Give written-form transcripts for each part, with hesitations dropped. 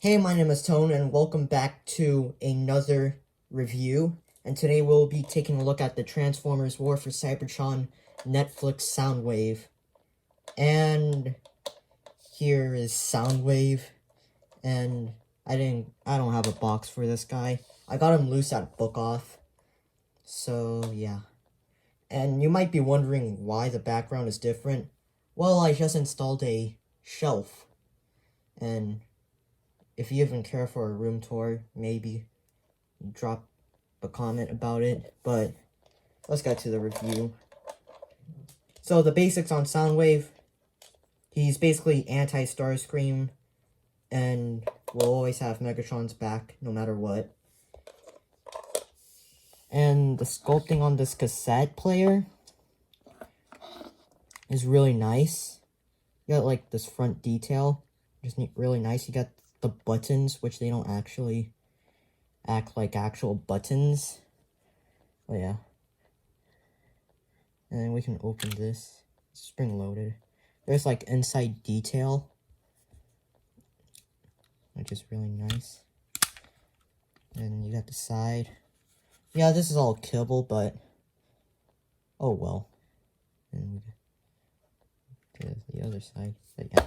Hey, my name is Tone, and welcome back to another review. And today we'll be taking a look at the Transformers War for Cybertron Netflix Soundwave. And here is Soundwave, and I don't have a box for this guy. I got him loose at Book Off. So, yeah. And you might be wondering why the background is different. Well, I just installed a shelf, and if you even care for a room tour, maybe drop a comment about it. But let's get to the review. So the basics on Soundwave: he's basically anti-Starscream, and will always have Megatron's back no matter what. And the sculpting on this cassette player is really nice. You got like this front detail, just really nice. You got the buttons, which they don't actually act like actual buttons. Oh yeah. And then we can open this. It's spring loaded. There's like inside detail, which is really nice. And you got the side. Yeah, this is all kibble, but oh well. And we get the other side. But yeah.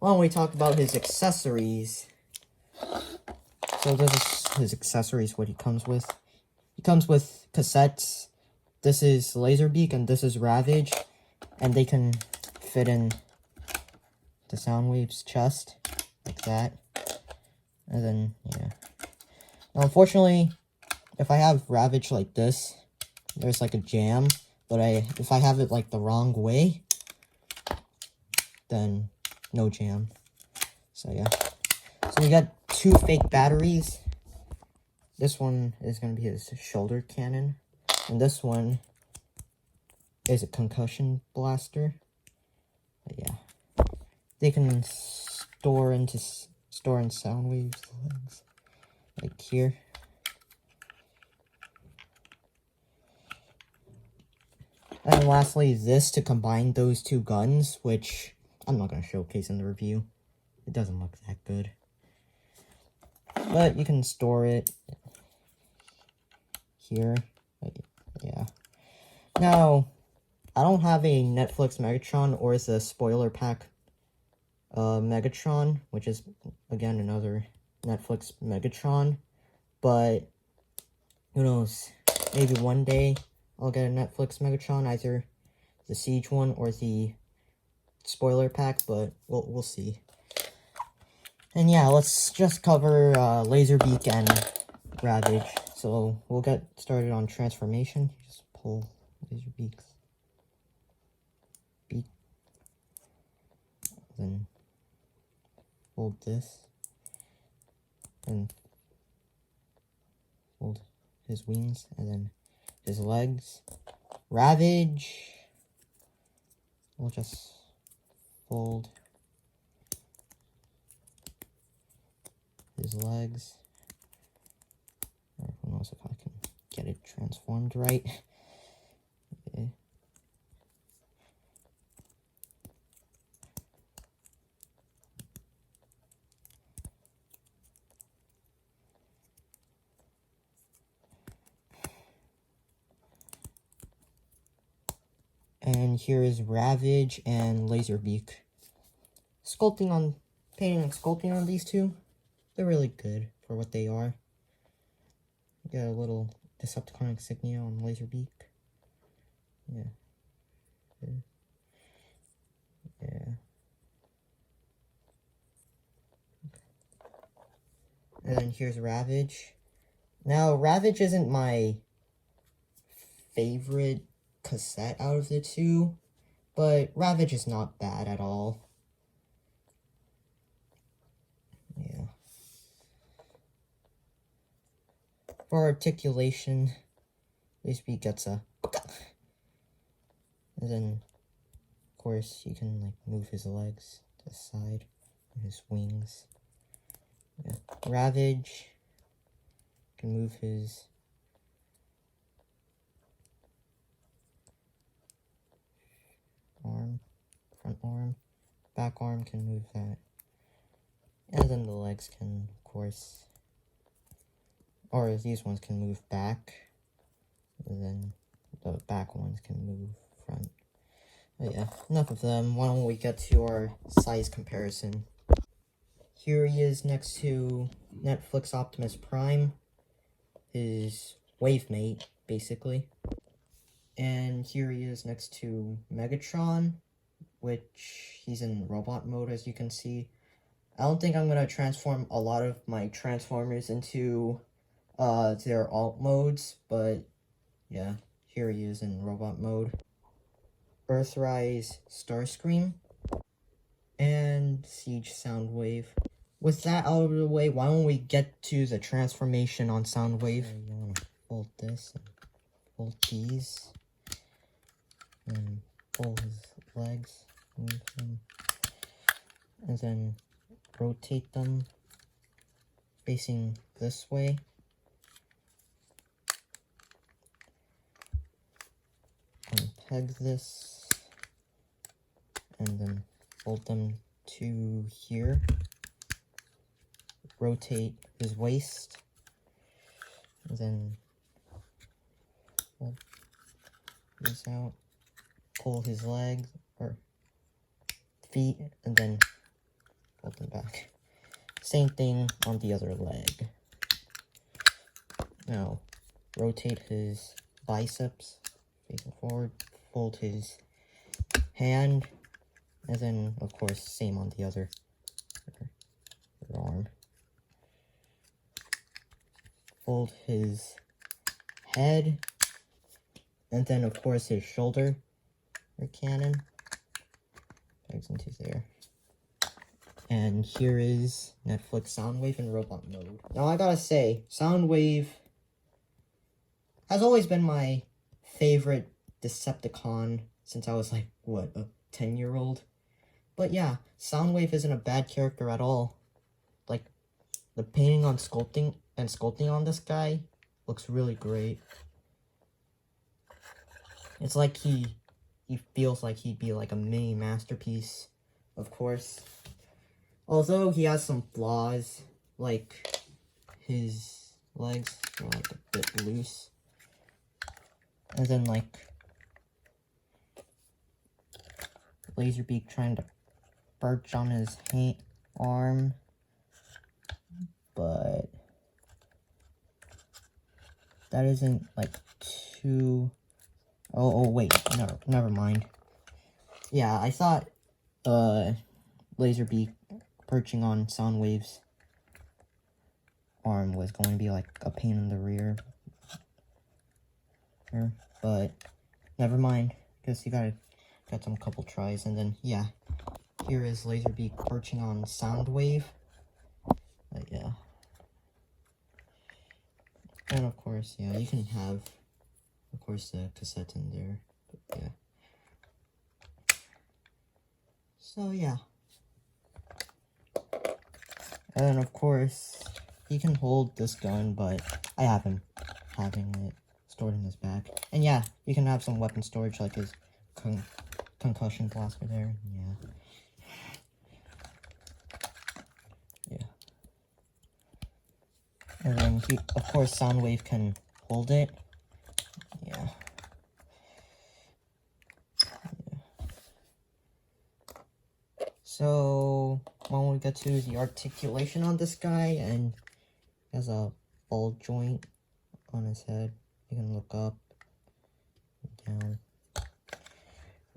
Why don't we talk about his accessories? So this is his accessories, what he comes with. He comes with cassettes. This is Laserbeak and this is Ravage. And they can fit in the Soundwave's chest, like that. And then, yeah. Now, unfortunately, if I have Ravage like this, there's like a jam. But if I have it like the wrong way, then no jam. So, yeah. So, we got two fake batteries. This one is going to be his shoulder cannon. And this one is a concussion blaster. But yeah. They can store in Soundwave's legs. Like here. And lastly, this to combine those two guns, which I'm not going to showcase in the review. It doesn't look that good. But you can store it here. But yeah. Now, I don't have a Netflix Megatron or the spoiler pack Megatron, which is, again, another Netflix Megatron. But, who knows, maybe one day I'll get a Netflix Megatron, either the Siege one or the spoiler pack, but we'll see. And yeah, let's just cover Laserbeak and Ravage. So we'll get started on transformation. Just pull Laserbeak's beak. Then fold this. And fold his wings. And then his legs. Ravage. We'll just fold his legs. Or who knows if I can get it transformed right. Okay. And here is Ravage and Laserbeak. Painting and sculpting on these two, they're really good for what they are. You got a little Decepticon insignia on Laserbeak. Yeah. Yeah. And then here's Ravage. Now, Ravage isn't my favorite cassette out of the two, but Ravage is not bad at all. Yeah. For articulation, Laserbeak gets a... And then, of course, you can like move his legs to the side and his wings. Yeah. Ravage can move his arm, front arm, back arm can move that. And And then the legs can, of course, or these ones can move back. And then the back ones can move front. But yeah, enough of them. Why don't we get to our size comparison? Here he is next to Netflix Optimus Prime, his wave mate, basically. And here he is next to Megatron, which he's in robot mode, as you can see. I don't think I'm going to transform a lot of my Transformers into their alt modes, but yeah, here he is in robot mode. Earthrise Starscream, and Siege Soundwave. With that out of the way, why don't we get to the transformation on Soundwave? So you want to fold this, and fold these, and fold his legs, move them, and then rotate them facing this way. And peg this, and then fold them to here. Rotate his waist, and then fold this out, pull his legs, or feet, and then fold them back. Same thing on the other leg. Now, rotate his biceps, facing forward, fold his hand, and then, of course, same on the other arm. Fold his head, and then, of course, his shoulder or cannon. Pegs into there. And here is Netflix Soundwave in robot mode. Now, I gotta say, Soundwave has always been my favorite Decepticon since I was like, what, a 10-year-old? But yeah, Soundwave isn't a bad character at all. Like, the painting on sculpting on this guy looks really great. It's like he feels like he'd be like a mini masterpiece, of course. Although he has some flaws, like his legs are like a bit loose. And then like Laserbeak trying to perch on his arm, but that isn't like too. Oh wait, no, never mind. Yeah, I thought Laserbeak perching on Soundwave's arm was going to be like a pain in the rear, but never mind, because you got some couple tries. And then yeah, here is Laserbeak perching on Soundwave. Yeah, and of course, yeah, you can have, of course, the cassette in there. But yeah. So yeah. And of course, he can hold this gun, but I have him having it stored in his back. And yeah, you can have some weapon storage like his concussion blaster there. Yeah. Yeah. And then he, of course, Soundwave can hold it. Yeah. So, when we get to the articulation on this guy, and he has a ball joint on his head, you can look up, down.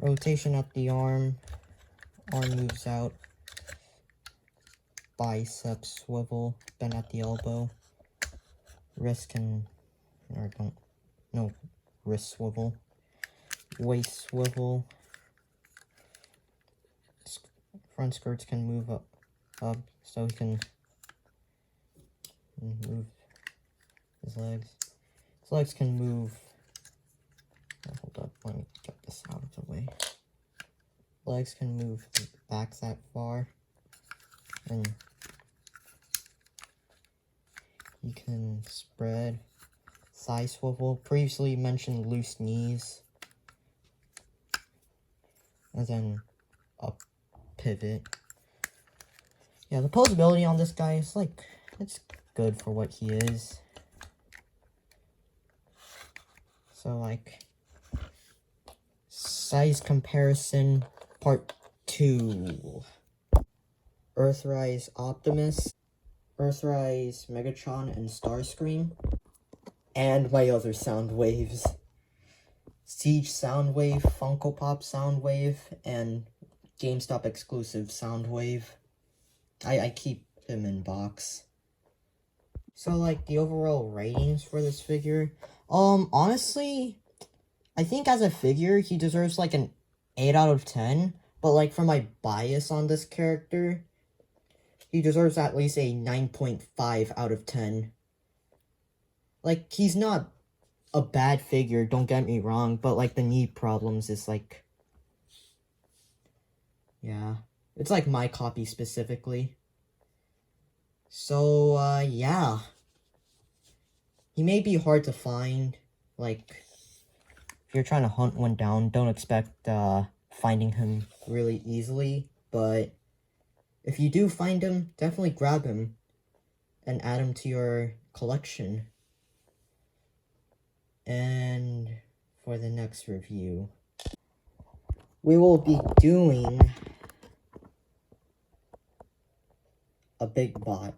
Rotation at the arm moves out. Bicep swivel, bend at the elbow. Wrist can, or don't, no, wrist swivel. Waist swivel. Front skirts can move up so he can move his legs. His legs can move. Hold up, let me get this out of the way. Legs can move back that far, and you can spread. Thigh swivel. Previously mentioned loose knees, and then up. Pivot. Yeah, the posability on this guy is like, it's good for what he is. So like, size comparison part 2. Earthrise Optimus, Earthrise Megatron and Starscream, and my other Soundwaves. Siege Soundwave, Funko Pop Soundwave, and GameStop exclusive Soundwave. I keep him in box. So like the overall ratings for this figure, honestly, I think as a figure he deserves like an 8 out of 10, but like for my bias on this character, he deserves at least a 9.5 out of 10. Like, he's not a bad figure, don't get me wrong, but like the knee problems is like, yeah, it's like my copy specifically. So yeah, he may be hard to find. Like, if you're trying to hunt one down, don't expect finding him really easily, but if you do find him, definitely grab him and add him to your collection. And for the next review, we will be doing a big bot.